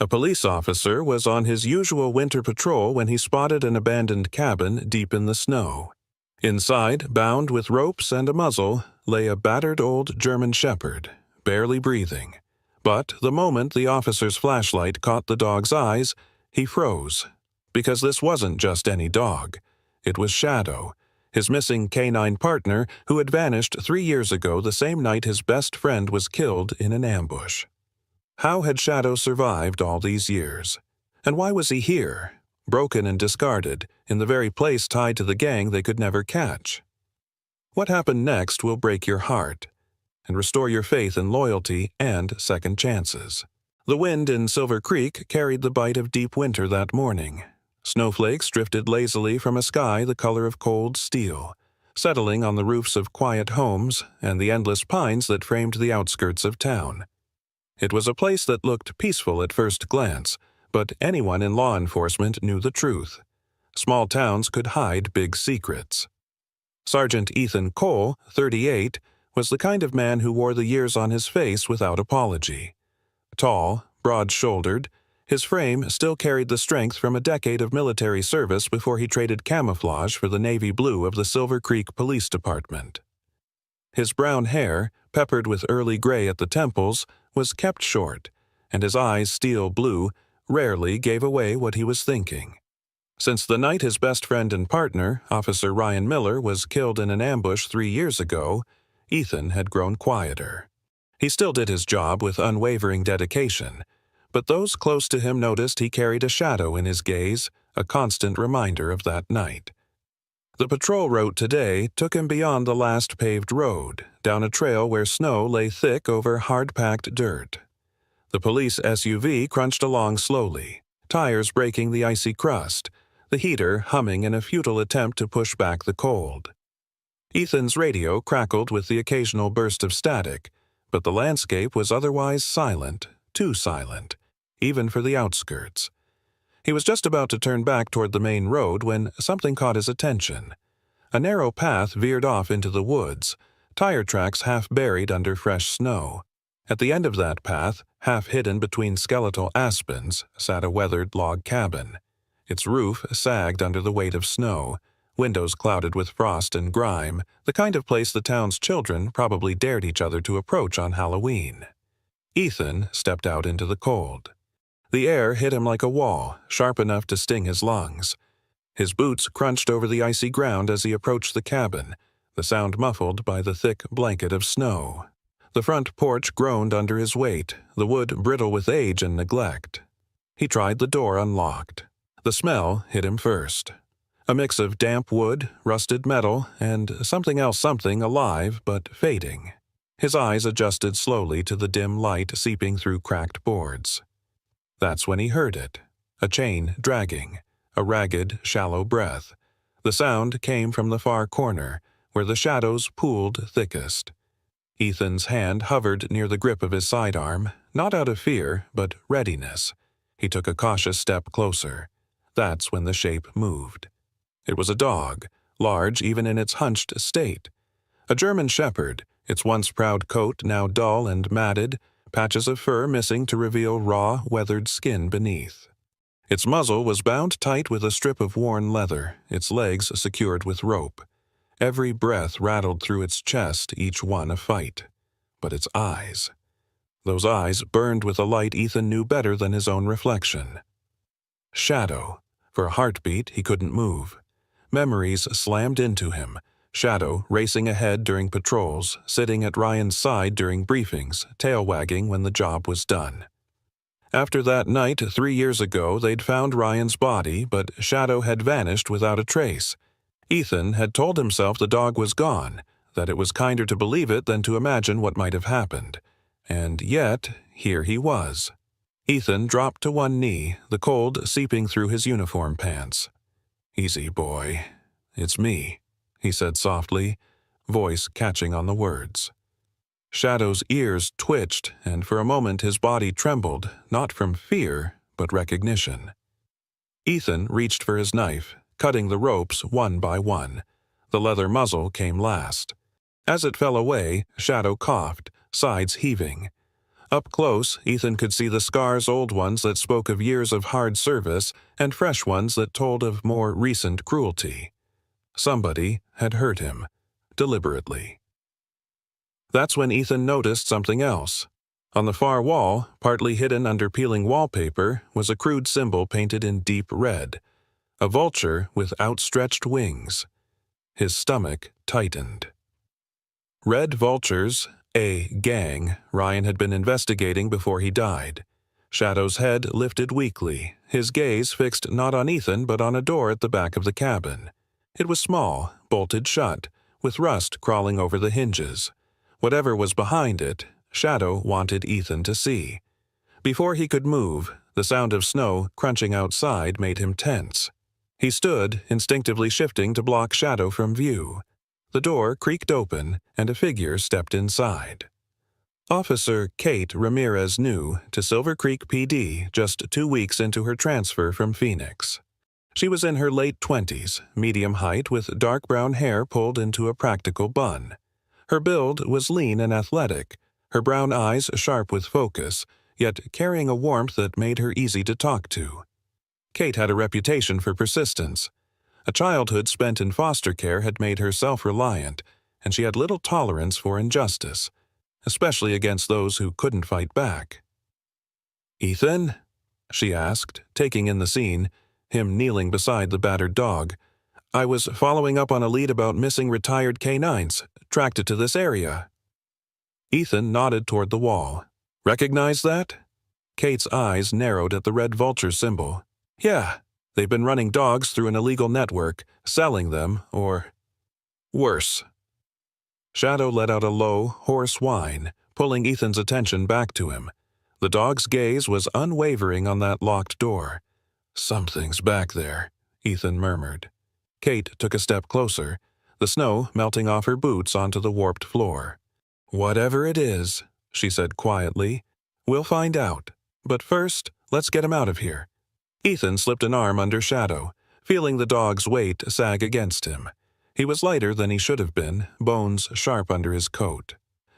A police officer was on his usual winter patrol when he spotted an abandoned cabin deep in the snow. Inside, bound with ropes and a muzzle, lay a battered old German shepherd, barely breathing. But the moment the officer's flashlight caught the dog's eyes, he froze. Because this wasn't just any dog. It was Shadow, his missing canine partner who had vanished 3 years ago, the same night his best friend was killed in an ambush. How had Shadow survived all these years? And why was he here, broken and discarded, in the very place tied to the gang they could never catch? What happened next will break your heart and restore your faith in loyalty and second chances. The wind in Silver Creek carried the bite of deep winter that morning. Snowflakes drifted lazily from a sky the color of cold steel, settling on the roofs of quiet homes and the endless pines that framed the outskirts of town. It was a place that looked peaceful at first glance, but anyone in law enforcement knew the truth. Small towns could hide big secrets. Sergeant Ethan Cole, 38, was the kind of man who wore the years on his face without apology. Tall, broad-shouldered, his frame still carried the strength from a decade of military service before he traded camouflage for the navy blue of the Silver Creek Police Department. His brown hair, peppered with early gray at the temples, was kept short, and his eyes, steel blue, rarely gave away what he was thinking. Since the night his best friend and partner, Officer Ryan Miller, was killed in an ambush 3 years ago, Ethan had grown quieter. He still did his job with unwavering dedication, but those close to him noticed he carried a shadow in his gaze, a constant reminder of that night. The patrol route today took him beyond the last paved road, down a trail where snow lay thick over hard-packed dirt. The police SUV crunched along slowly, tires breaking the icy crust, the heater humming in a futile attempt to push back the cold. Ethan's radio crackled with the occasional burst of static, but the landscape was otherwise silent, too silent, even for the outskirts. He was just about to turn back toward the main road when something caught his attention. A narrow path veered off into the woods, tire tracks half buried under fresh snow. At the end of that path, half hidden between skeletal aspens, sat a weathered log cabin. Its roof sagged under the weight of snow, windows clouded with frost and grime, the kind of place the town's children probably dared each other to approach on Halloween. Ethan stepped out into the cold. The air hit him like a wall, sharp enough to sting his lungs. His boots crunched over the icy ground as he approached the cabin, the sound muffled by the thick blanket of snow. The front porch groaned under his weight, the wood brittle with age and neglect. He tried the door unlocked. The smell hit him first. A mix of damp wood, rusted metal, and something alive but fading. His eyes adjusted slowly to the dim light seeping through cracked boards. That's when he heard it, a chain dragging, a ragged, shallow breath. The sound came from the far corner, where the shadows pooled thickest. Ethan's hand hovered near the grip of his sidearm, not out of fear, but readiness. He took a cautious step closer. That's when the shape moved. It was a dog, large even in its hunched state. A German shepherd, its once proud coat now dull and matted, patches of fur missing to reveal raw, weathered skin beneath. Its muzzle was bound tight with a strip of worn leather, its legs secured with rope. Every breath rattled through its chest, each one a fight. But its eyes. Those eyes burned with a light Ethan knew better than his own reflection. Shadow. For a heartbeat, he couldn't move. Memories slammed into him. Shadow racing ahead during patrols, sitting at Ryan's side during briefings, tail wagging when the job was done. After that night 3 years ago, they'd found Ryan's body, but Shadow had vanished without a trace. Ethan had told himself the dog was gone, that it was kinder to believe it than to imagine what might have happened. And yet, here he was. Ethan dropped to one knee, the cold seeping through his uniform pants. "Easy, boy. It's me," he said softly, voice catching on the words. Shadow's ears twitched, and for a moment his body trembled, not from fear, but recognition. Ethan reached for his knife, cutting the ropes one by one. The leather muzzle came last. As it fell away, Shadow coughed, sides heaving. Up close, Ethan could see the scars, old ones that spoke of years of hard service and fresh ones that told of more recent cruelty. Somebody had hurt him, deliberately. That's when Ethan noticed something else. On the far wall, partly hidden under peeling wallpaper, was a crude symbol painted in deep red. A vulture with outstretched wings. His stomach tightened. Red vultures, a gang, Ryan had been investigating before he died. Shadow's head lifted weakly, his gaze fixed not on Ethan but on a door at the back of the cabin. It was small, bolted shut, with rust crawling over the hinges. Whatever was behind it, Shadow wanted Ethan to see. Before he could move, the sound of snow crunching outside made him tense. He stood, instinctively shifting to block Shadow from view. The door creaked open, and a figure stepped inside. Officer Kate Ramirez New to Silver Creek PD just 2 weeks into her transfer from Phoenix. She was in her late 20s, medium height with dark brown hair pulled into a practical bun. Her build was lean and athletic, her brown eyes sharp with focus, yet carrying a warmth that made her easy to talk to. Kate had a reputation for persistence. A childhood spent in foster care had made her self-reliant, and she had little tolerance for injustice, especially against those who couldn't fight back. "Ethan?" she asked, taking in the scene, him kneeling beside the battered dog. "I was following up on a lead about missing retired canines, tracked it to this area." Ethan nodded toward the wall. "Recognize that?" Kate's eyes narrowed at the red vulture symbol. "Yeah, they've been running dogs through an illegal network, selling them, or worse." Shadow let out a low, hoarse whine, pulling Ethan's attention back to him. The dog's gaze was unwavering on that locked door. "Something's back there," Ethan murmured. Kate took a step closer, the snow melting off her boots onto the warped floor. "Whatever it is," she said quietly, "we'll find out. But first, let's get him out of here." Ethan slipped an arm under Shadow, feeling the dog's weight sag against him. He was lighter than he should have been, bones sharp under his coat.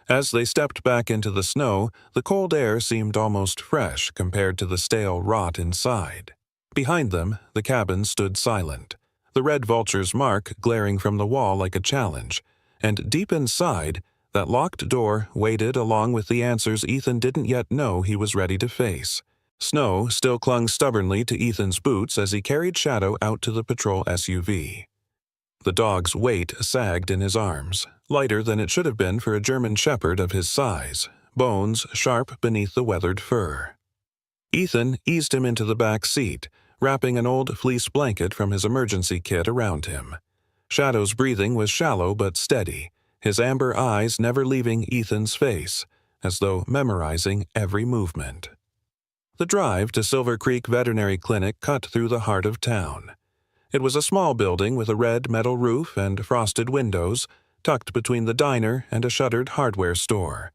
As they stepped back into the snow, the cold air seemed almost fresh compared to the stale rot inside. Behind them, the cabin stood silent, the red vulture's mark glaring from the wall like a challenge, and deep inside, that locked door waited along with the answers Ethan didn't yet know he was ready to face. Snow still clung stubbornly to Ethan's boots as he carried Shadow out to the patrol SUV. The dog's weight sagged in his arms, lighter than it should have been for a German shepherd of his size, bones sharp beneath the weathered fur. Ethan eased him into the back seat, wrapping an old fleece blanket from his emergency kit around him. Shadow's breathing was shallow but steady, his amber eyes never leaving Ethan's face, as though memorizing every movement. The drive to Silver Creek Veterinary Clinic cut through the heart of town. It was a small building with a red metal roof and frosted windows, tucked between the diner and a shuttered hardware store.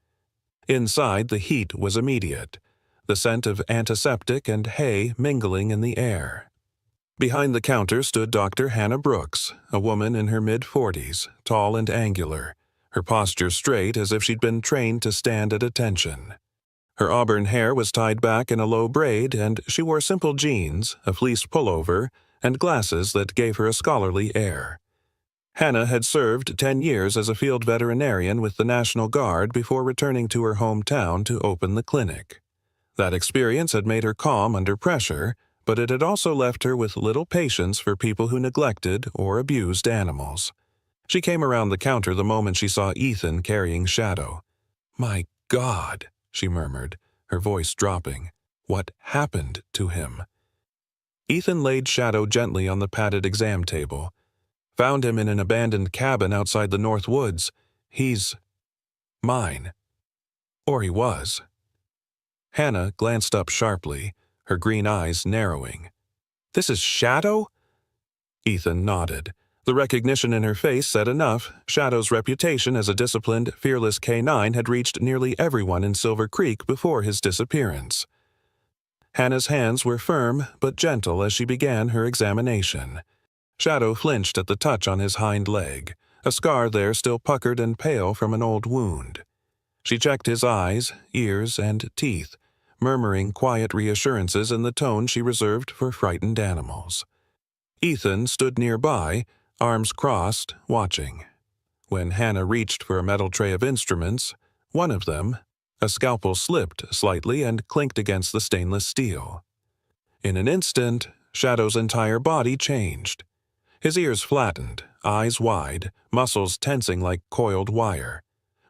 Inside, the heat was immediate, the scent of antiseptic and hay mingling in the air. Behind the counter stood Dr. Hannah Brooks, a woman in her mid-40s, tall and angular, her posture straight as if she'd been trained to stand at attention. Her auburn hair was tied back in a low braid, and she wore simple jeans, a fleece pullover, and glasses that gave her a scholarly air. Hannah had served 10 years as a field veterinarian with the National Guard before returning to her hometown to open the clinic. That experience had made her calm under pressure, but it had also left her with little patience for people who neglected or abused animals. She came around the counter the moment she saw Ethan carrying Shadow. "My God," she murmured, her voice dropping. "What happened to him?" Ethan laid Shadow gently on the padded exam table. "Found him in an abandoned cabin outside the North Woods. He's mine. Or he was." Hannah glanced up sharply, her green eyes narrowing. "This is Shadow?" Ethan nodded. The recognition in her face said enough. Shadow's reputation as a disciplined, fearless canine had reached nearly everyone in Silver Creek before his disappearance. Hannah's hands were firm but gentle as she began her examination. Shadow flinched at the touch on his hind leg, a scar there still puckered and pale from an old wound. She checked his eyes, ears, and teeth, murmuring quiet reassurances in the tone she reserved for frightened animals. Ethan stood nearby, arms crossed, watching. When Hannah reached for a metal tray of instruments, one of them, a scalpel, slipped slightly and clinked against the stainless steel. In an instant, Shadow's entire body changed. His ears flattened, eyes wide, muscles tensing like coiled wire.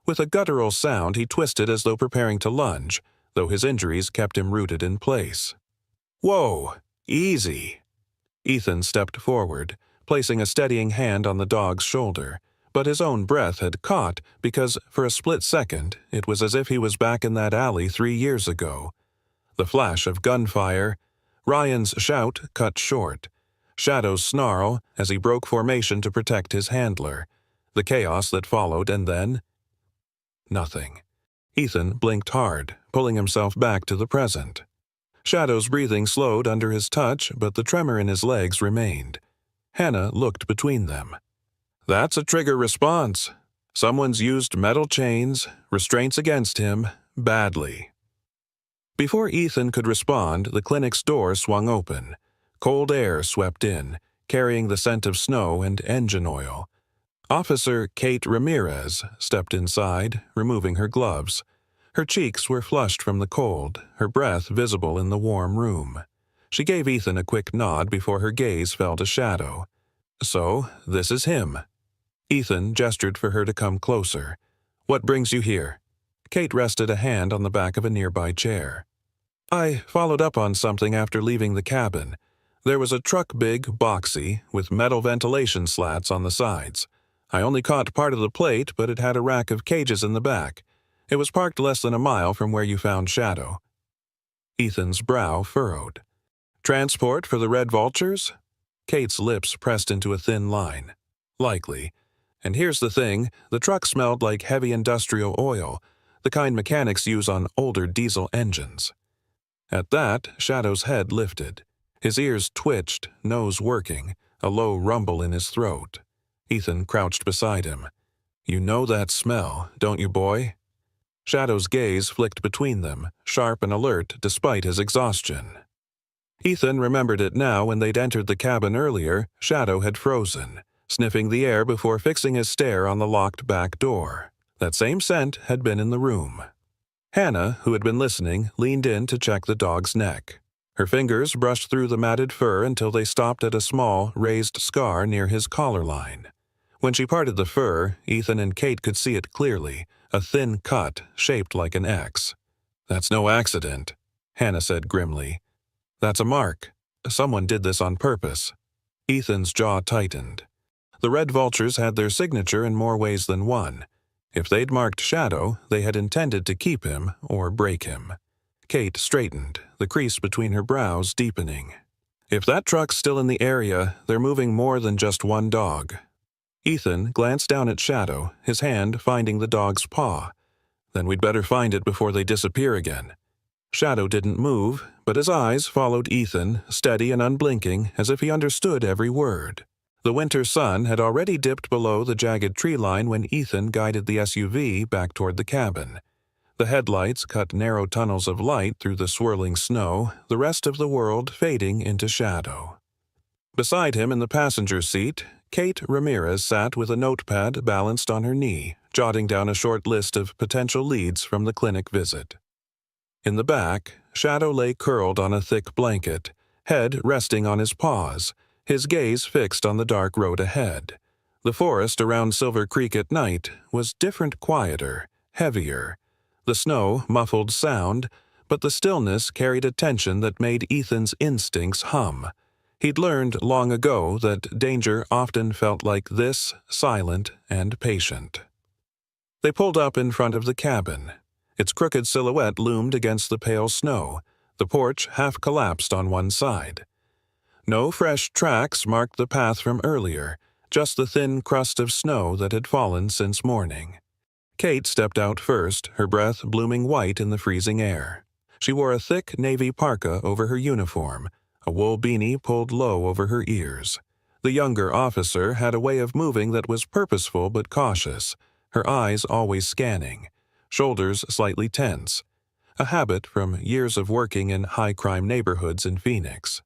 With a guttural sound, he twisted as though preparing to lunge, though his injuries kept him rooted in place. "Whoa! Easy!" Ethan stepped forward, placing a steadying hand on the dog's shoulder, but his own breath had caught because, for a split second, it was as if he was back in that alley 3 years ago. The flash of gunfire, Ryan's shout cut short, Shadow's snarl as he broke formation to protect his handler, the chaos that followed, and then nothing. Ethan blinked hard, pulling himself back to the present. Shadow's breathing slowed under his touch, but the tremor in his legs remained. Hannah looked between them. "That's a trigger response. Someone's used metal chains, restraints against him, badly." Before Ethan could respond, the clinic's door swung open. Cold air swept in, carrying the scent of snow and engine oil. Officer Kate Ramirez stepped inside, removing her gloves. Her cheeks were flushed from the cold, her breath visible in the warm room. She gave Ethan a quick nod before her gaze fell to Shadow. "So, this is him." Ethan gestured for her to come closer. "What brings you here?" Kate rested a hand on the back of a nearby chair. "I followed up on something after leaving the cabin. There was a truck, big, boxy, with metal ventilation slats on the sides. I only caught part of the plate, but it had a rack of cages in the back. It was parked less than a mile from where you found Shadow." Ethan's brow furrowed. "Transport for the Red Vultures?" Kate's lips pressed into a thin line. "Likely. And here's the thing, the truck smelled like heavy industrial oil, the kind mechanics use on older diesel engines." At that, Shadow's head lifted. His ears twitched, nose working, a low rumble in his throat. Ethan crouched beside him. "You know that smell, don't you, boy?" Shadow's gaze flicked between them, sharp and alert despite his exhaustion. Ethan remembered it now. When they'd entered the cabin earlier, Shadow had frozen, sniffing the air before fixing his stare on the locked back door. That same scent had been in the room. Hannah, who had been listening, leaned in to check the dog's neck. Her fingers brushed through the matted fur until they stopped at a small, raised scar near his collar line. When she parted the fur, Ethan and Kate could see it clearly, a thin cut shaped like an X. "That's no accident," Hannah said grimly. "That's a mark. Someone did this on purpose." Ethan's jaw tightened. The Red Vultures had their signature in more ways than one. If they'd marked Shadow, they had intended to keep him or break him. Kate straightened, the crease between her brows deepening. "If that truck's still in the area, they're moving more than just one dog." Ethan glanced down at Shadow, his hand finding the dog's paw. "Then we'd better find it before they disappear again." Shadow didn't move, but his eyes followed Ethan, steady and unblinking, as if he understood every word. The winter sun had already dipped below the jagged tree line when Ethan guided the SUV back toward the cabin. The headlights cut narrow tunnels of light through the swirling snow, the rest of the world fading into shadow. Beside him in the passenger seat, Kate Ramirez sat with a notepad balanced on her knee, jotting down a short list of potential leads from the clinic visit. In the back, Shadow lay curled on a thick blanket, head resting on his paws, his gaze fixed on the dark road ahead. The forest around Silver Creek at night was different, quieter, heavier. The snow muffled sound, but the stillness carried a tension that made Ethan's instincts hum. He'd learned long ago that danger often felt like this, silent and patient. They pulled up in front of the cabin. Its crooked silhouette loomed against the pale snow, the porch half collapsed on one side. No fresh tracks marked the path from earlier, just the thin crust of snow that had fallen since morning. Kate stepped out first, her breath blooming white in the freezing air. She wore a thick navy parka over her uniform, a wool beanie pulled low over her ears. The younger officer had a way of moving that was purposeful but cautious, her eyes always scanning. shoulders slightly tense, a habit from years of working in high-crime neighborhoods in Phoenix.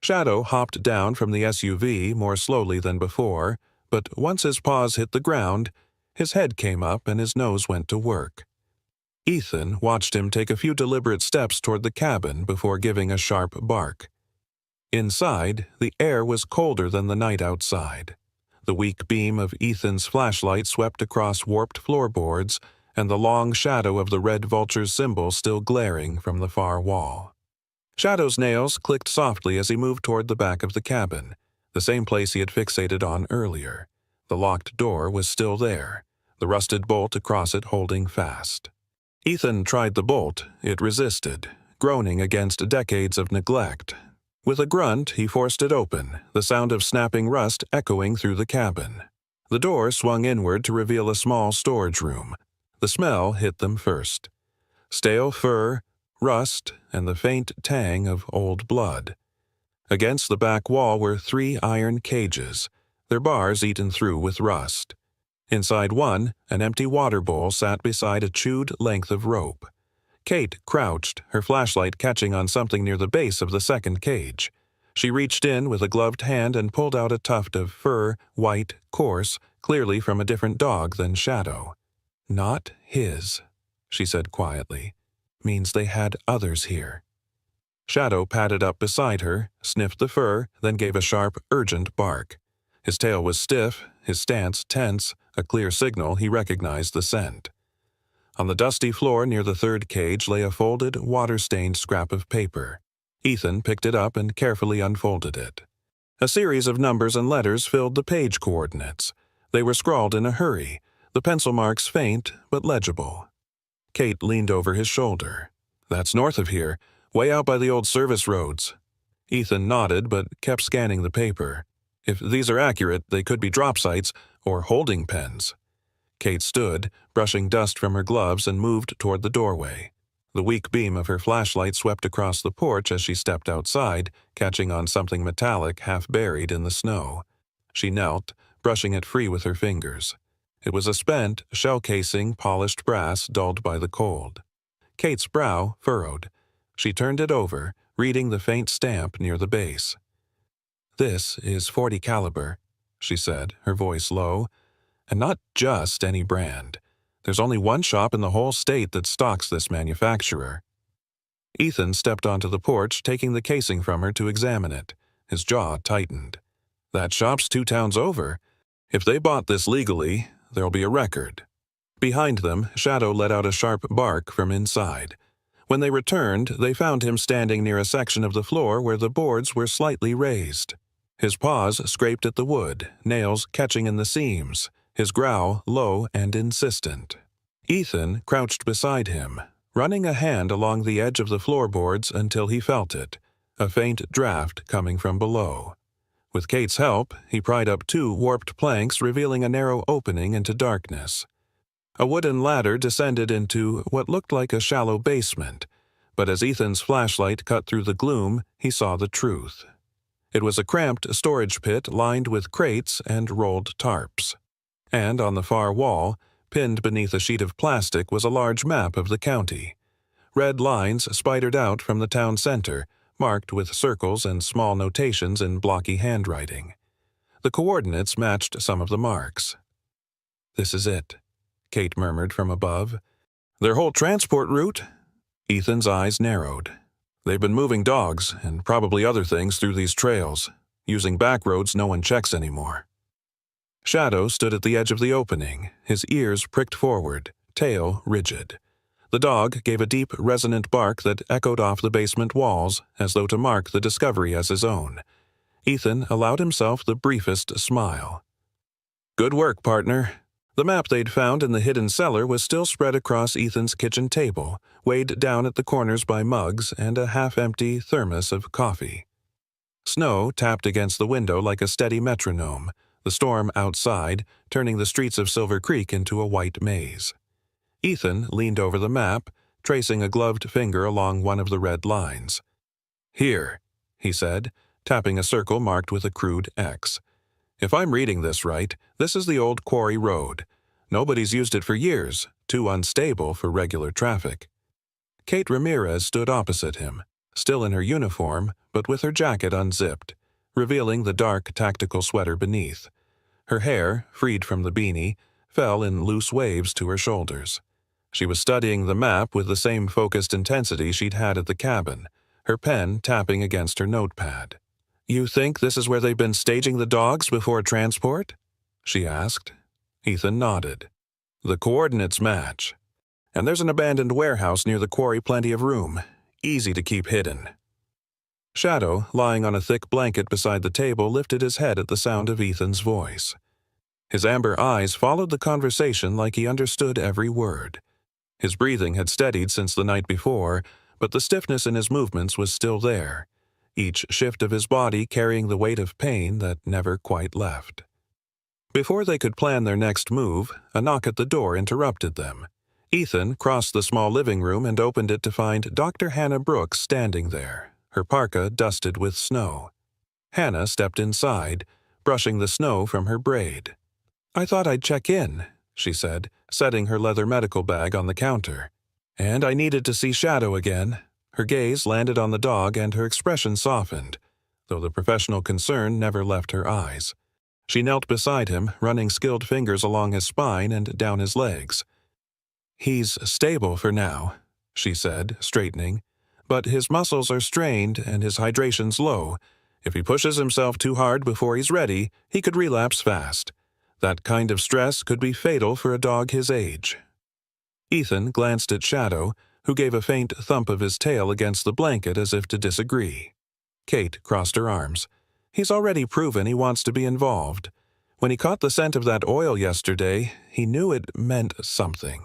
Shadow hopped down from the SUV more slowly than before, but once his paws hit the ground, his head came up and his nose went to work. Ethan watched him take a few deliberate steps toward the cabin before giving a sharp bark. Inside, the air was colder than the night outside. The weak beam of Ethan's flashlight swept across warped floorboards, and the long shadow of the red vulture's symbol still glaring from the far wall. Shadow's nails clicked softly as he moved toward the back of the cabin, the same place he had fixated on earlier. The locked door was still there, the rusted bolt across it holding fast. Ethan tried the bolt. It resisted, groaning against decades of neglect. With a grunt, he forced it open, the sound of snapping rust echoing through the cabin. The door swung inward to reveal a small storage room. The smell hit them first. Stale fur, rust, and the faint tang of old blood. Against the back wall were 3 iron cages, their bars eaten through with rust. Inside one, an empty water bowl sat beside a chewed length of rope. Kate crouched, her flashlight catching on something near the base of the second cage. She reached in with a gloved hand and pulled out a tuft of fur, white, coarse, clearly from a different dog than Shadow. "Not his," she said quietly. "Means they had others here." Shadow padded up beside her, sniffed the fur, then gave a sharp, urgent bark. His tail was stiff, his stance tense, a clear signal he recognized the scent. On the dusty floor near the third cage lay a folded, water-stained scrap of paper. Ethan picked it up and carefully unfolded it. A series of numbers and letters filled the page coordinates. They were scrawled in a hurry, the pencil marks faint but legible. Kate leaned over his shoulder. "That's north of here, way out by the old service roads." Ethan nodded but kept scanning the paper. If these are accurate, they could be drop sites or holding pens. Kate stood, brushing dust from her gloves, and moved toward the doorway. The weak beam of her flashlight swept across the porch as she stepped outside, catching on something metallic half buried in the snow. She knelt, brushing it free with her fingers. It was a spent, shell-casing, polished brass dulled by the cold. Kate's brow furrowed. She turned it over, reading the faint stamp near the base. "This is .40 caliber," she said, her voice low. "And not just any brand. There's only one shop in the whole state that stocks this manufacturer." Ethan stepped onto the porch, taking the casing from her to examine it. His jaw tightened. "That shop's 2 towns over. If they bought this legally, there'll be a record." Behind them, Shadow let out a sharp bark from inside. When they returned, they found him standing near a section of the floor where the boards were slightly raised. His paws scraped at the wood, nails catching in the seams, his growl low and insistent. Ethan crouched beside him, running a hand along the edge of the floorboards until he felt it, a faint draft coming from below. With Kate's help, he pried up 2 warped planks, revealing a narrow opening into darkness. A wooden ladder descended into what looked like a shallow basement, but as Ethan's flashlight cut through the gloom, he saw the truth. It was a cramped storage pit lined with crates and rolled tarps. And on the far wall, pinned beneath a sheet of plastic, was a large map of the county. Red lines spidered out from the town center, marked with circles and small notations in blocky handwriting. The coordinates matched some of the marks. "This is it," Kate murmured from above. "Their whole transport route?" Ethan's eyes narrowed. "They've been moving dogs, and probably other things, through these trails, using back roads no one checks anymore." Shadow stood at the edge of the opening, his ears pricked forward, tail rigid. The dog gave a deep, resonant bark that echoed off the basement walls, as though to mark the discovery as his own. Ethan allowed himself the briefest smile. "Good work, partner." The map they'd found in the hidden cellar was still spread across Ethan's kitchen table, weighed down at the corners by mugs and a half-empty thermos of coffee. Snow tapped against the window like a steady metronome, the storm outside turning the streets of Silver Creek into a white maze. Ethan leaned over the map, tracing a gloved finger along one of the red lines. "Here," he said, tapping a circle marked with a crude X. "If I'm reading this right, this is the old quarry road. Nobody's used it for years, too unstable for regular traffic. Kate Ramirez stood opposite him, still in her uniform, but with her jacket unzipped, revealing the dark tactical sweater beneath. Her hair, freed from the beanie, fell in loose waves to her shoulders. She was studying the map with the same focused intensity she'd had at the cabin, her pen tapping against her notepad. "You think this is where they've been staging the dogs before transport?" she asked. Ethan nodded. "The coordinates match. And there's an abandoned warehouse near the quarry, plenty of room. Easy to keep hidden." Shadow, lying on a thick blanket beside the table, lifted his head at the sound of Ethan's voice. His amber eyes followed the conversation like he understood every word. His breathing had steadied since the night before, but the stiffness in his movements was still there, each shift of his body carrying the weight of pain that never quite left. Before they could plan their next move, a knock at the door interrupted them. Ethan crossed the small living room and opened it to find Dr. Hannah Brooks standing there, her parka dusted with snow. Hannah stepped inside, brushing the snow from her braid. "I thought I'd check in," she said, setting her leather medical bag on the counter. "And I needed to see Shadow again." Her gaze landed on the dog and her expression softened, though the professional concern never left her eyes. She knelt beside him, running skilled fingers along his spine and down his legs. "He's stable for now," she said, straightening, "but his muscles are strained and his hydration's low. If he pushes himself too hard before he's ready, he could relapse fast. That kind of stress could be fatal for a dog his age." Ethan glanced at Shadow, who gave a faint thump of his tail against the blanket as if to disagree. Kate crossed her arms. "He's already proven he wants to be involved. When he caught the scent of that oil yesterday, he knew it meant something."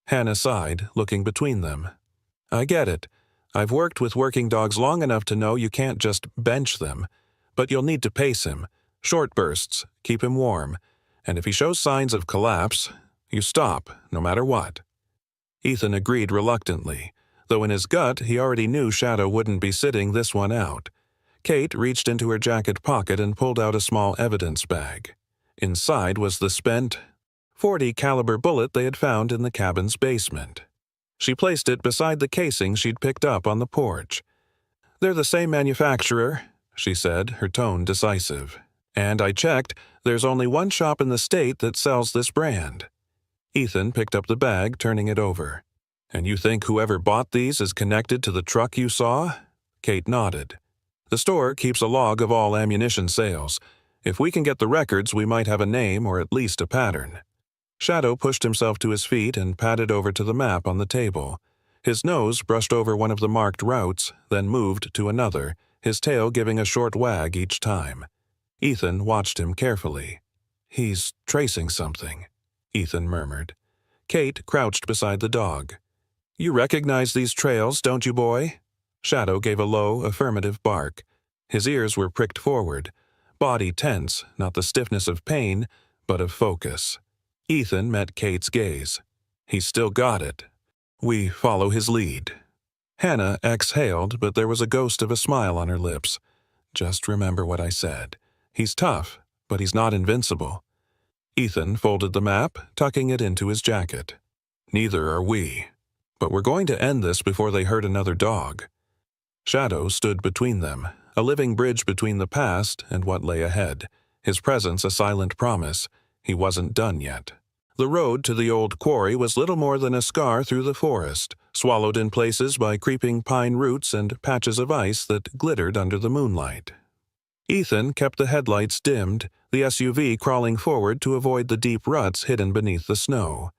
Hannah sighed, looking between them. "I get it. I've worked with working dogs long enough to know you can't just bench them. But you'll need to pace him. Short bursts, keep him warm. And if he shows signs of collapse, you stop, no matter what." Ethan agreed reluctantly, though in his gut he already knew Shadow wouldn't be sitting this one out. Kate reached into her jacket pocket and pulled out a small evidence bag. Inside was the spent .40 caliber bullet they had found in the cabin's basement. She placed it beside the casing she'd picked up on the porch. "They're the same manufacturer," she said, her tone decisive. "And I checked, there's only one shop in the state that sells this brand." Ethan picked up the bag, turning it over. "And you think whoever bought these is connected to the truck you saw?" Kate nodded. "The store keeps a log of all ammunition sales. If we can get the records, we might have a name or at least a pattern." Shadow pushed himself to his feet and padded over to the map on the table. His nose brushed over one of the marked routes, then moved to another, his tail giving a short wag each time. Ethan watched him carefully. "He's tracing something," Ethan murmured. Kate crouched beside the dog. "You recognize these trails, don't you, boy?" Shadow gave a low, affirmative bark. His ears were pricked forward, body tense, not the stiffness of pain, but of focus. Ethan met Kate's gaze. "He's still got it. We follow his lead." Hannah exhaled, but there was a ghost of a smile on her lips. "Just remember what I said. He's tough, but he's not invincible." Ethan folded the map, tucking it into his jacket. "Neither are we. But we're going to end this before they hurt another dog." Shadow stood between them, a living bridge between the past and what lay ahead, his presence a silent promise. He wasn't done yet. The road to the old quarry was little more than a scar through the forest, swallowed in places by creeping pine roots and patches of ice that glittered under the moonlight. Ethan kept the headlights dimmed, the SUV crawling forward to avoid the deep ruts hidden beneath the snow.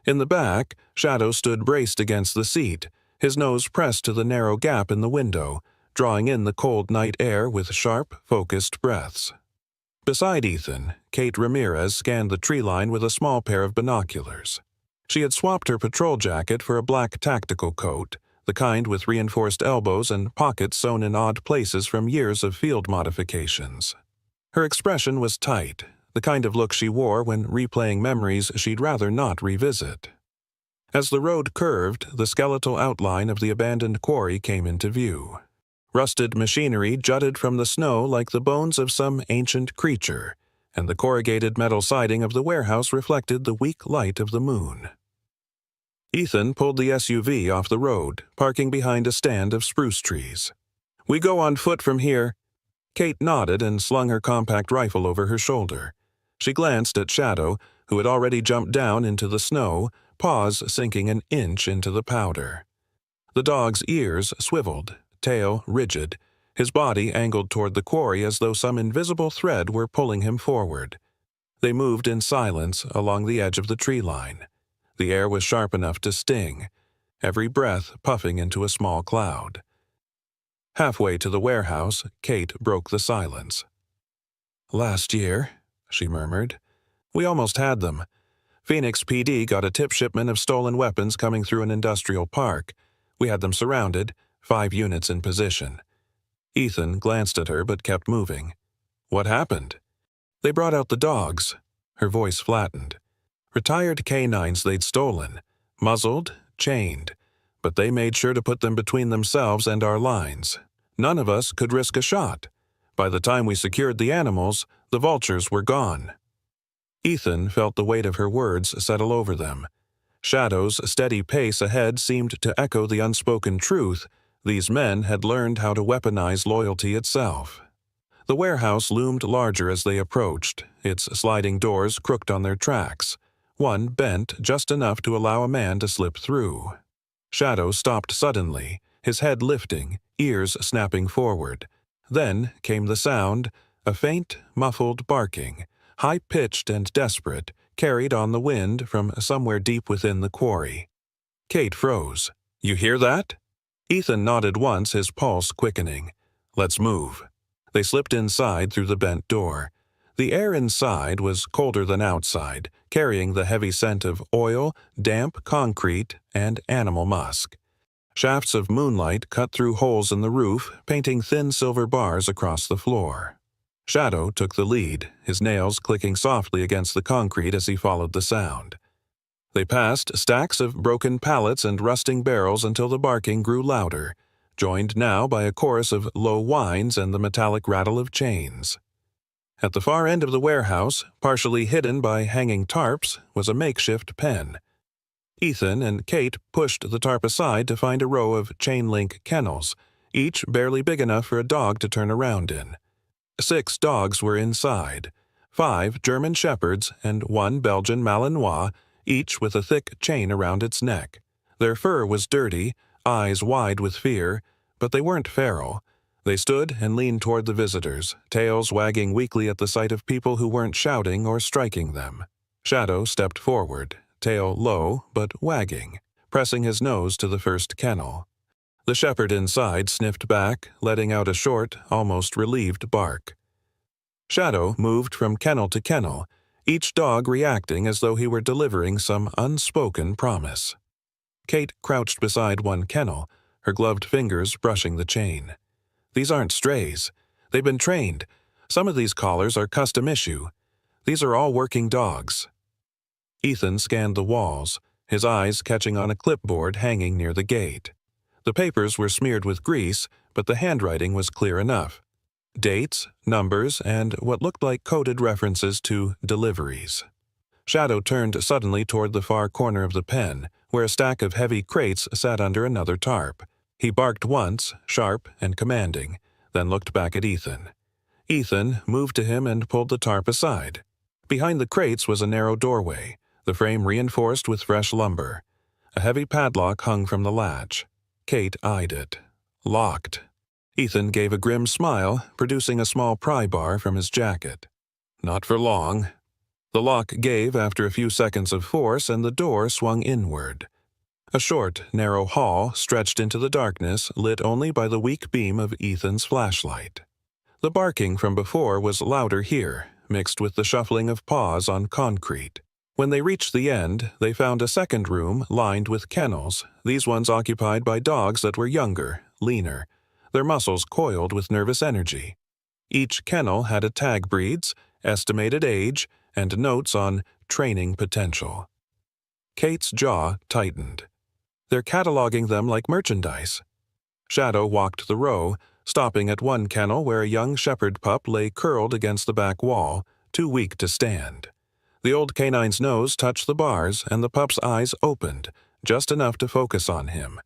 In the back, Shadow stood braced against the seat, his nose pressed to the narrow gap in the window, drawing in the cold night air with sharp, focused breaths. Beside Ethan, Kate Ramirez scanned the tree line with a small pair of binoculars. She had swapped her patrol jacket for a black tactical coat, the kind with reinforced elbows and pockets sewn in odd places from years of field modifications. Her expression was tight, the kind of look she wore when replaying memories she'd rather not revisit. As the road curved, the skeletal outline of the abandoned quarry came into view. Rusted machinery jutted from the snow like the bones of some ancient creature, and the corrugated metal siding of the warehouse reflected the weak light of the moon. Ethan pulled the SUV off the road, parking behind a stand of spruce trees. "We go on foot from here." Kate nodded and slung her compact rifle over her shoulder. She glanced at Shadow, who had already jumped down into the snow, paws sinking an inch into the powder. The dog's ears swiveled, tail rigid, his body angled toward the quarry as though some invisible thread were pulling him forward. They moved in silence along the edge of the tree line. The air was sharp enough to sting, every breath puffing into a small cloud. Halfway to the warehouse, Kate broke the silence. "Last year," she murmured, "we almost had them. Phoenix PD got a tip shipment of stolen weapons coming through an industrial park. We had them surrounded, 5 units in position." Ethan glanced at her but kept moving. "What happened?" "They brought out the dogs." Her voice flattened. "Retired canines they'd stolen, muzzled, chained, but they made sure to put them between themselves and our lines. None of us could risk a shot. By the time we secured the animals, the vultures were gone." Ethan felt the weight of her words settle over them. Shadow's steady pace ahead seemed to echo the unspoken truth: these men had learned how to weaponize loyalty itself. The warehouse loomed larger as they approached, its sliding doors crooked on their tracks. One bent just enough to allow a man to slip through. Shadow stopped suddenly, his head lifting, ears snapping forward. Then came the sound, a faint, muffled barking, high-pitched and desperate, carried on the wind from somewhere deep within the quarry. Kate froze. "You hear that?" Ethan nodded once, his pulse quickening. "Let's move." They slipped inside through the bent door. The air inside was colder than outside, carrying the heavy scent of oil, damp concrete, and animal musk. Shafts of moonlight cut through holes in the roof, painting thin silver bars across the floor. Shadow took the lead, his nails clicking softly against the concrete as he followed the sound. They passed stacks of broken pallets and rusting barrels until the barking grew louder, joined now by a chorus of low whines and the metallic rattle of chains. At the far end of the warehouse, partially hidden by hanging tarps, was a makeshift pen. Ethan and Kate pushed the tarp aside to find a row of chain-link kennels, each barely big enough for a dog to turn around in. 6 dogs were inside, 5 German shepherds and 1 Belgian Malinois, each with a thick chain around its neck. Their fur was dirty, eyes wide with fear, but they weren't feral. They stood and leaned toward the visitors, tails wagging weakly at the sight of people who weren't shouting or striking them. Shadow stepped forward, tail low but wagging, pressing his nose to the first kennel. The shepherd inside sniffed back, letting out a short, almost relieved bark. Shadow moved from kennel to kennel, each dog reacting as though he were delivering some unspoken promise. Kate crouched beside one kennel, her gloved fingers brushing the chain. "These aren't strays. They've been trained. Some of these collars are custom issue. These are all working dogs." Ethan scanned the walls, his eyes catching on a clipboard hanging near the gate. The papers were smeared with grease, but the handwriting was clear enough. Dates, numbers, and what looked like coded references to deliveries. Shadow turned suddenly toward the far corner of the pen, where a stack of heavy crates sat under another tarp. He barked once, sharp and commanding, then looked back at Ethan. Ethan moved to him and pulled the tarp aside. Behind the crates was a narrow doorway, the frame reinforced with fresh lumber. A heavy padlock hung from the latch. Kate eyed it. Locked. Ethan gave a grim smile, producing a small pry bar from his jacket. "Not for long." The lock gave after a few seconds of force, and the door swung inward. A short, narrow hall stretched into the darkness, lit only by the weak beam of Ethan's flashlight. The barking from before was louder here, mixed with the shuffling of paws on concrete. When they reached the end, they found a second room lined with kennels, these ones occupied by dogs that were younger, leaner, their muscles coiled with nervous energy. Each kennel had a tag breeds, estimated age, and notes on training potential. Kate's jaw tightened. They're cataloging them like merchandise. Shadow walked the row, stopping at one kennel where a young shepherd pup lay curled against the back wall, too weak to stand. The old canine's nose touched the bars, and the pup's eyes opened, just enough to focus on him.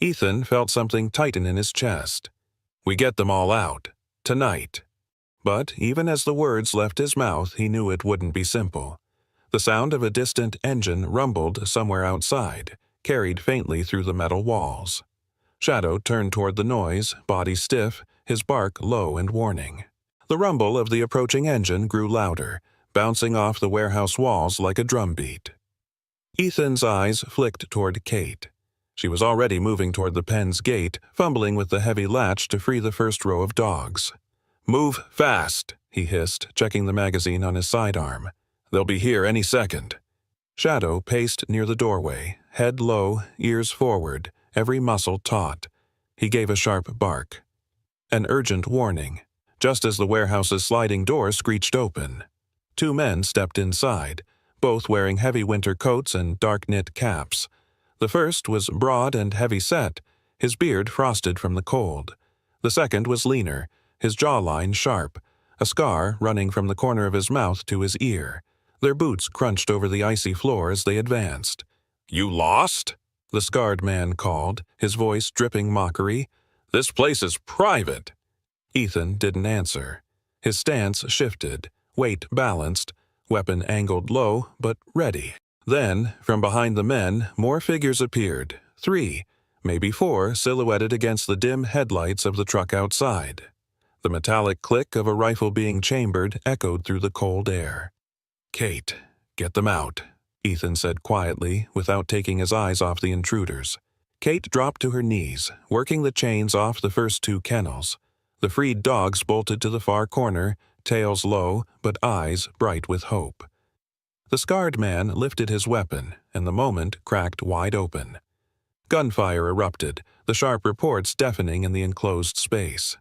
Ethan felt something tighten in his chest. "We get them all out. Tonight." But even as the words left his mouth, he knew it wouldn't be simple. The sound of a distant engine rumbled somewhere outside, carried faintly through the metal walls. Shadow turned toward the noise, body stiff, his bark low and warning. The rumble of the approaching engine grew louder, bouncing off the warehouse walls like a drumbeat. Ethan's eyes flicked toward Kate. She was already moving toward the pen's gate, fumbling with the heavy latch to free the first row of dogs. "Move fast," he hissed, checking the magazine on his sidearm. "They'll be here any second." Shadow paced near the doorway, head low, ears forward, every muscle taut. He gave a sharp bark. An urgent warning, just as the warehouse's sliding door screeched open. Two men stepped inside, both wearing heavy winter coats and dark knit caps. The first was broad and heavy-set, his beard frosted from the cold. The second was leaner, his jawline sharp, a scar running from the corner of his mouth to his ear. Their boots crunched over the icy floor as they advanced. "You lost?" the scarred man called, his voice dripping mockery. "This place is private." Ethan didn't answer. His stance shifted, weight balanced, weapon angled low but ready. Then, from behind the men, more figures appeared, 3, maybe 4, silhouetted against the dim headlights of the truck outside. The metallic click of a rifle being chambered echoed through the cold air. "Kate, get them out," Ethan said quietly, without taking his eyes off the intruders. Kate dropped to her knees, working the chains off the first 2 kennels. The freed dogs bolted to the far corner, tails low, but eyes bright with hope. The scarred man lifted his weapon, and the moment cracked wide open. Gunfire erupted, the sharp reports deafening in the enclosed space.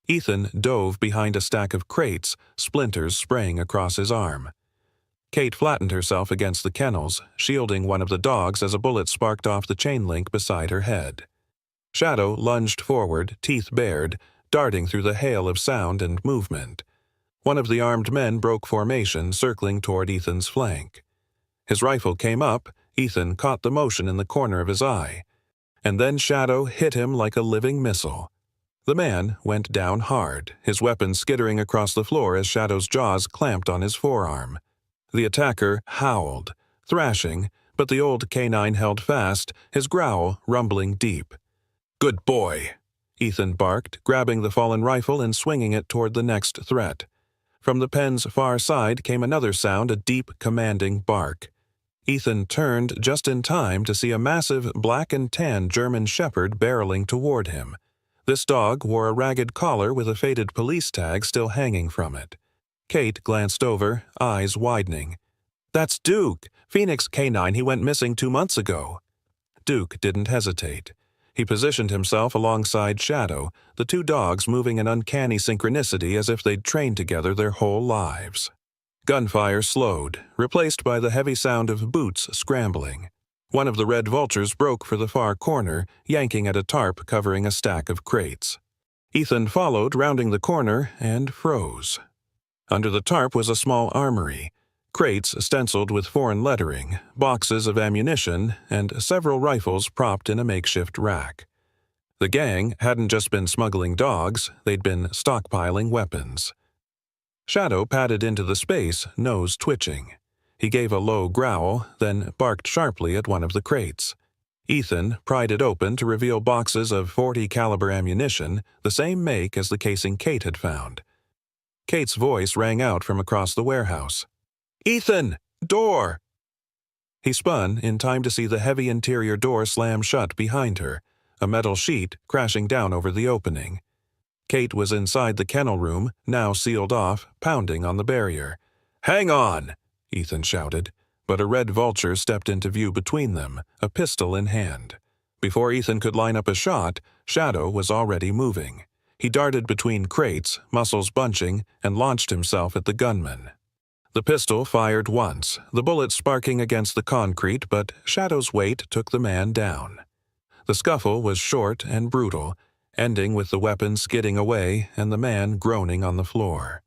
Ethan dove behind a stack of crates, splinters spraying across his arm. Kate flattened herself against the kennels, shielding one of the dogs as a bullet sparked off the chain link beside her head. Shadow lunged forward, teeth bared, darting through the hail of sound and movement. One of the armed men broke formation, circling toward Ethan's flank. His rifle came up, Ethan caught the motion in the corner of his eye. And then Shadow hit him like a living missile. The man went down hard, his weapon skittering across the floor as Shadow's jaws clamped on his forearm. The attacker howled, thrashing, but the old canine held fast, his growl rumbling deep. "Good boy," Ethan barked, grabbing the fallen rifle and swinging it toward the next threat. From the pen's far side came another sound, a deep, commanding bark. Ethan turned just in time to see a massive black and tan German shepherd barreling toward him. This dog wore a ragged collar with a faded police tag still hanging from it. Kate glanced over, eyes widening. "That's Duke, Phoenix Canine. He went missing 2 months ago." Duke didn't hesitate. He positioned himself alongside Shadow, the 2 dogs moving in uncanny synchronicity as if they'd trained together their whole lives. Gunfire slowed, replaced by the heavy sound of boots scrambling. One of the red vultures broke for the far corner, yanking at a tarp covering a stack of crates. Ethan followed, rounding the corner, and froze. Under the tarp was a small armory, crates stenciled with foreign lettering, boxes of ammunition, and several rifles propped in a makeshift rack. The gang hadn't just been smuggling dogs, they'd been stockpiling weapons. Shadow padded into the space, nose twitching. He gave a low growl, then barked sharply at one of the crates. Ethan pried it open to reveal boxes of .40 caliber ammunition, the same make as the casing Kate had found. Kate's voice rang out from across the warehouse. "Ethan! Door!" He spun in time to see the heavy interior door slam shut behind her, a metal sheet crashing down over the opening. Kate was inside the kennel room, now sealed off, pounding on the barrier. "Hang on!" Ethan shouted, but a red vulture stepped into view between them, a pistol in hand. Before Ethan could line up a shot, Shadow was already moving. He darted between crates, muscles bunching, and launched himself at the gunman. The pistol fired once, the bullet sparking against the concrete, but Shadow's weight took the man down. The scuffle was short and brutal, ending with the weapon skidding away and the man groaning on the floor.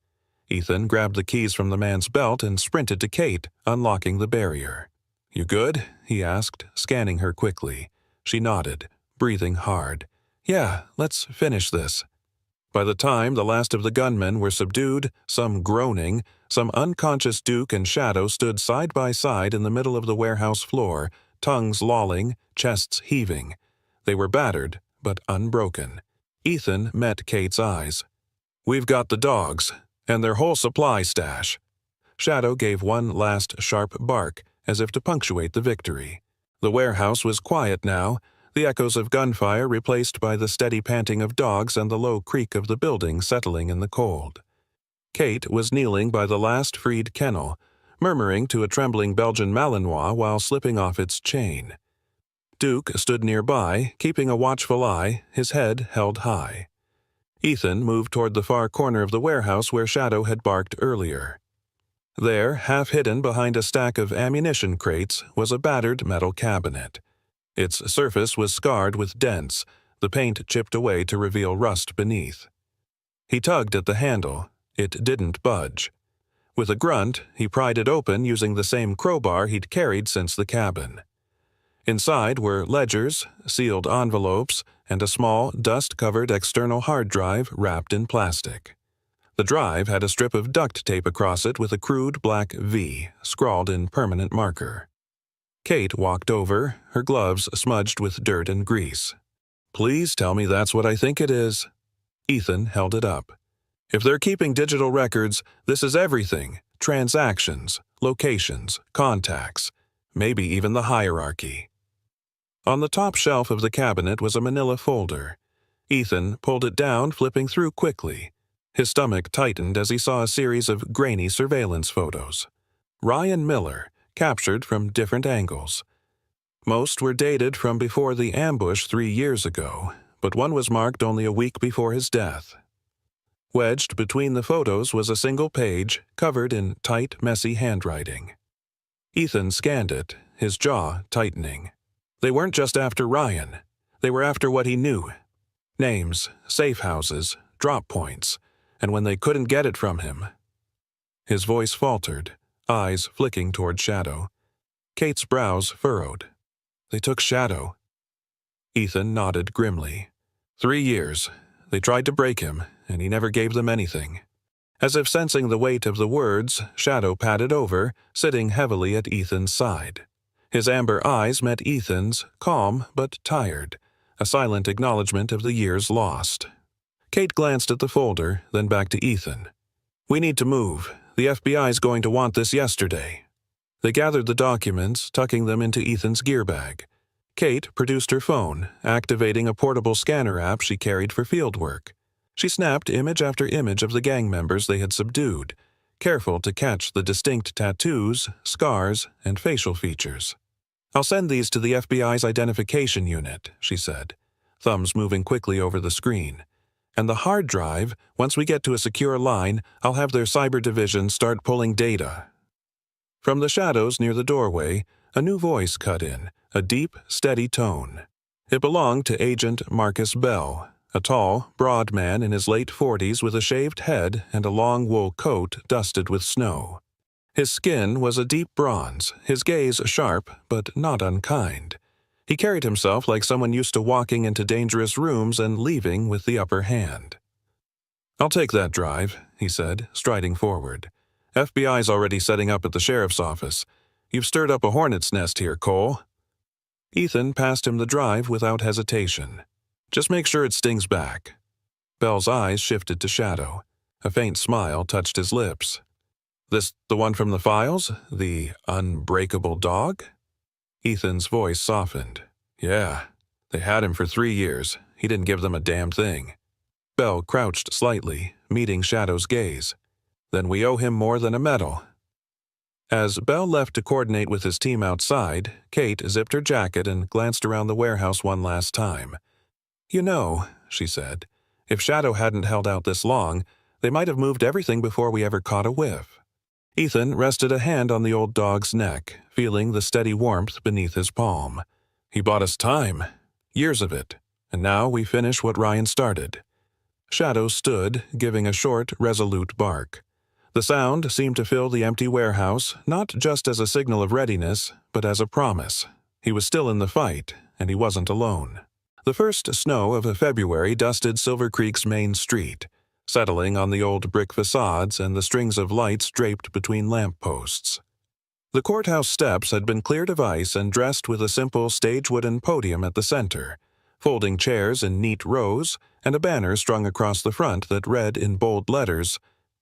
Ethan grabbed the keys from the man's belt and sprinted to Kate, unlocking the barrier. "You good?" he asked, scanning her quickly. She nodded, breathing hard. "Yeah, let's finish this." By the time the last of the gunmen were subdued, some groaning, some unconscious Duke and Shadow stood side by side in the middle of the warehouse floor, tongues lolling, chests heaving. They were battered, but unbroken. Ethan met Kate's eyes. "We've got the dogs, and their whole supply stash." Shadow gave one last sharp bark, as if to punctuate the victory. The warehouse was quiet now, the echoes of gunfire replaced by the steady panting of dogs and the low creak of the building settling in the cold. Kate was kneeling by the last freed kennel, murmuring to a trembling Belgian Malinois while slipping off its chain. Duke stood nearby, keeping a watchful eye, his head held high. Ethan moved toward the far corner of the warehouse where Shadow had barked earlier. There, half hidden behind a stack of ammunition crates, was a battered metal cabinet. Its surface was scarred with dents, the paint chipped away to reveal rust beneath. He tugged at the handle. It didn't budge. With a grunt, he pried it open using the same crowbar he'd carried since the cabin. Inside were ledgers, sealed envelopes, and a small, dust-covered external hard drive wrapped in plastic. The drive had a strip of duct tape across it with a crude black V, scrawled in permanent marker. Kate walked over, her gloves smudged with dirt and grease. "Please tell me that's what I think it is." Ethan held it up. "If they're keeping digital records, this is everything. Transactions, locations, contacts, maybe even the hierarchy." On the top shelf of the cabinet was a manila folder. Ethan pulled it down, flipping through quickly. His stomach tightened as he saw a series of grainy surveillance photos. Ryan Miller, captured from different angles. Most were dated from before the ambush 3 years ago, but one was marked only a week before his death. Wedged between the photos was a single page, covered in tight, messy handwriting. Ethan scanned it, his jaw tightening. They weren't just after Ryan. They were after what he knew. Names, safe houses, drop points, and when they couldn't get it from him. His voice faltered, eyes flicking toward Shadow. Kate's brows furrowed. "They took Shadow." Ethan nodded grimly. 3 years. They tried to break him, and he never gave them anything. As if sensing the weight of the words, Shadow padded over, sitting heavily at Ethan's side. His amber eyes met Ethan's, calm but tired, a silent acknowledgement of the years lost. Kate glanced at the folder, then back to Ethan. "We need to move. The FBI's going to want this yesterday." They gathered the documents, tucking them into Ethan's gear bag. Kate produced her phone, activating a portable scanner app she carried for fieldwork. She snapped image after image of the gang members they had subdued, careful to catch the distinct tattoos, scars, and facial features. "I'll send these to the FBI's identification unit," she said, thumbs moving quickly over the screen. "And the hard drive, once we get to a secure line, I'll have their cyber division start pulling data." From the shadows near the doorway, a new voice cut in, a deep, steady tone. It belonged to Agent Marcus Bell, a tall, broad man in his late 40s with a shaved head and a long wool coat dusted with snow. His skin was a deep bronze, his gaze sharp but not unkind. He carried himself like someone used to walking into dangerous rooms and leaving with the upper hand. "I'll take that drive," he said, striding forward. "FBI's already setting up at the sheriff's office. You've stirred up a hornet's nest here, Cole." Ethan passed him the drive without hesitation. "Just make sure it stings back." Bell's eyes shifted to Shadow. A faint smile touched his lips. "This the one from the files? The unbreakable dog?" Ethan's voice softened. "Yeah, they had him for 3 years. He didn't give them a damn thing." Bell crouched slightly, meeting Shadow's gaze. "Then we owe him more than a medal." As Bell left to coordinate with his team outside, Kate zipped her jacket and glanced around the warehouse one last time. "You know," she said, "if Shadow hadn't held out this long, they might have moved everything before we ever caught a whiff." Ethan rested a hand on the old dog's neck, feeling the steady warmth beneath his palm. "He bought us time. Years of it. And now we finish what Ryan started." Shadow stood, giving a short, resolute bark. The sound seemed to fill the empty warehouse, not just as a signal of readiness, but as a promise. He was still in the fight, and he wasn't alone. The first snow of February dusted Silver Creek's main street, settling on the old brick facades and the strings of lights draped between lamp posts. The courthouse steps had been cleared of ice and dressed with a simple stage-wooden podium at the center, folding chairs in neat rows, and a banner strung across the front that read in bold letters,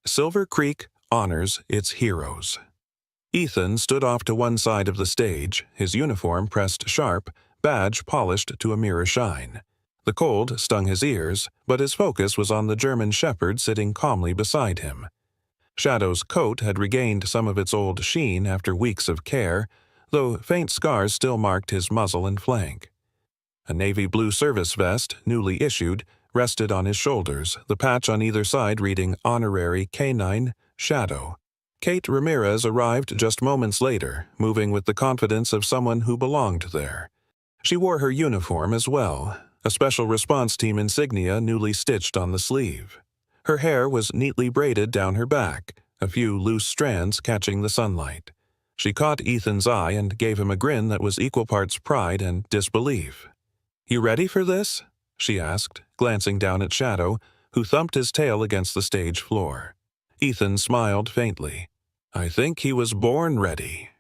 "Silver Creek honors its heroes." Ethan stood off to one side of the stage, his uniform pressed sharp, badge polished to a mirror shine. The cold stung his ears, but his focus was on the German shepherd sitting calmly beside him. Shadow's coat had regained some of its old sheen after weeks of care, though faint scars still marked his muzzle and flank. A navy blue service vest, newly issued, rested on his shoulders, the patch on either side reading Honorary Canine Shadow. Kate Ramirez arrived just moments later, moving with the confidence of someone who belonged there. She wore her uniform as well, a special response team insignia newly stitched on the sleeve. Her hair was neatly braided down her back, a few loose strands catching the sunlight. She caught Ethan's eye and gave him a grin that was equal parts pride and disbelief. "You ready for this?" she asked, glancing down at Shadow, who thumped his tail against the stage floor. Ethan smiled faintly. "I think he was born ready."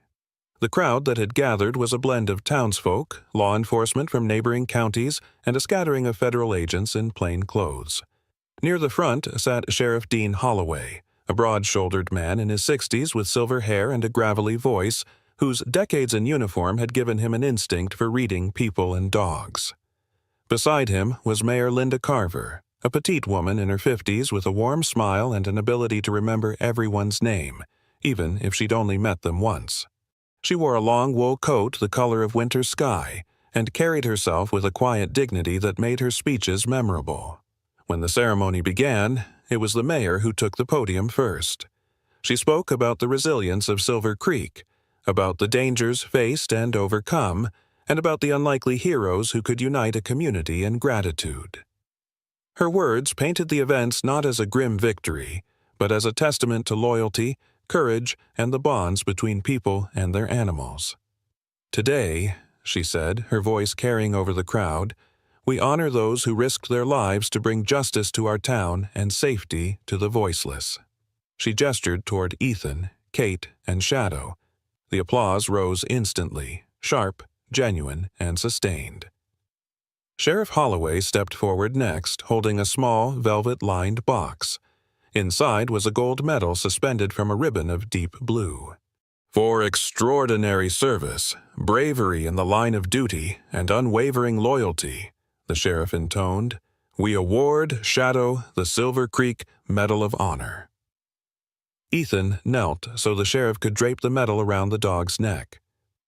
The crowd that had gathered was a blend of townsfolk, law enforcement from neighboring counties, and a scattering of federal agents in plain clothes. Near the front sat Sheriff Dean Holloway, a broad-shouldered man in his 60s with silver hair and a gravelly voice, whose decades in uniform had given him an instinct for reading people and dogs. Beside him was Mayor Linda Carver, a petite woman in her 50s with a warm smile and an ability to remember everyone's name, even if she'd only met them once. She wore a long wool coat the color of winter sky and carried herself with a quiet dignity that made her speeches memorable. When the ceremony began, it was the mayor who took the podium first. She spoke about the resilience of Silver Creek, about the dangers faced and overcome, and about the unlikely heroes who could unite a community in gratitude. Her words painted the events not as a grim victory, but as a testament to loyalty, courage, and the bonds between people and their animals. "Today," she said, her voice carrying over the crowd, "we honor those who risked their lives to bring justice to our town and safety to the voiceless." She gestured toward Ethan, Kate, and Shadow. The applause rose instantly, sharp, genuine, and sustained. Sheriff Holloway stepped forward next, holding a small, velvet-lined box. Inside was a gold medal suspended from a ribbon of deep blue. "For extraordinary service, bravery in the line of duty, and unwavering loyalty," the sheriff intoned, "we award Shadow the Silver Creek Medal of Honor." Ethan knelt so the sheriff could drape the medal around the dog's neck.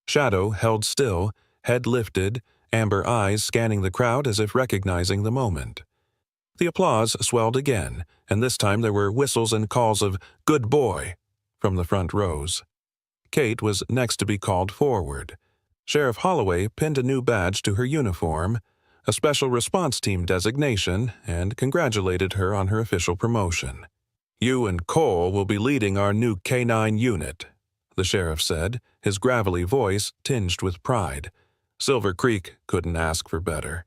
Shadow held still, head lifted, amber eyes scanning the crowd as if recognizing the moment. The applause swelled again, and this time there were whistles and calls of "Good boy" from the front rows. Kate was next to be called forward. Sheriff Holloway pinned a new badge to her uniform, a special response team designation, and congratulated her on her official promotion. "You and Cole will be leading our new K-9 unit," the sheriff said, his gravelly voice tinged with pride. Silver Creek couldn't ask for better.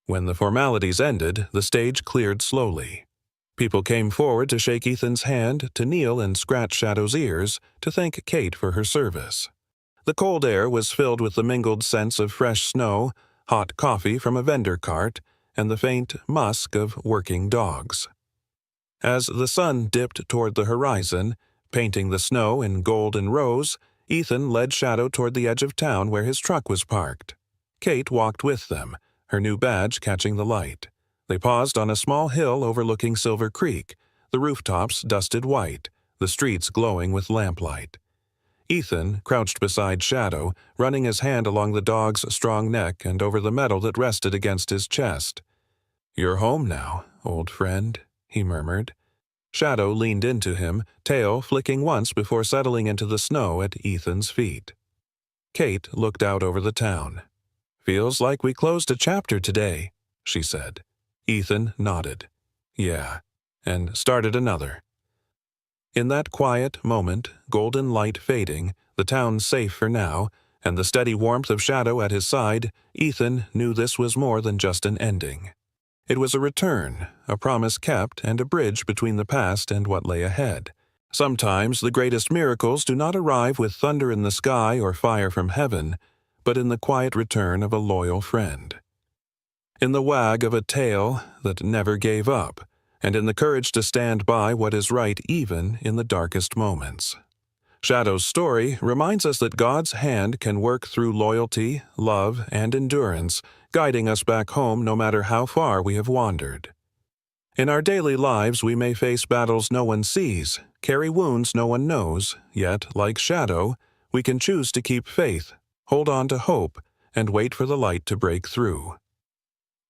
When the formalities ended, the stage cleared slowly. People came forward to shake Ethan's hand, to kneel and scratch Shadow's ears, to thank Kate for her service. The cold air was filled with the mingled scents of fresh snow, hot coffee from a vendor cart, and the faint musk of working dogs. As the sun dipped toward the horizon, painting the snow in gold and rose, Ethan led Shadow toward the edge of town where his truck was parked. Kate walked with them, her new badge catching the light. They paused on a small hill overlooking Silver Creek, the rooftops dusted white, the streets glowing with lamplight. Ethan crouched beside Shadow, running his hand along the dog's strong neck and over the medal that rested against his chest. "You're home now, old friend," he murmured. Shadow leaned into him, tail flicking once before settling into the snow at Ethan's feet. Kate looked out over the town. "Feels like we closed a chapter today," she said. Ethan nodded. "Yeah," and started another. In that quiet moment, golden light fading, the town safe for now, and the steady warmth of Shadow at his side, Ethan knew this was more than just an ending. It was a return, a promise kept, and a bridge between the past and what lay ahead. Sometimes the greatest miracles do not arrive with thunder in the sky or fire from heaven, but in the quiet return of a loyal friend. In the wag of a tail that never gave up, and in the courage to stand by what is right even in the darkest moments. Shadow's story reminds us that God's hand can work through loyalty, love, and endurance, guiding us back home no matter how far we have wandered. In our daily lives we may face battles no one sees, carry wounds no one knows, yet, like Shadow, we can choose to keep faith, hold on to hope, and wait for the light to break through.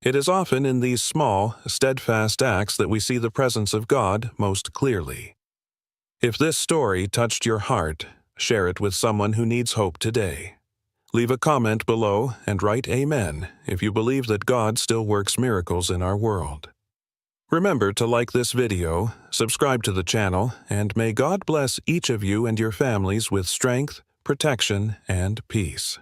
It is often in these small, steadfast acts that we see the presence of God most clearly. If this story touched your heart, share it with someone who needs hope today. Leave a comment below and write Amen if you believe that God still works miracles in our world. Remember to like this video, subscribe to the channel, and may God bless each of you and your families with strength, protection, and peace.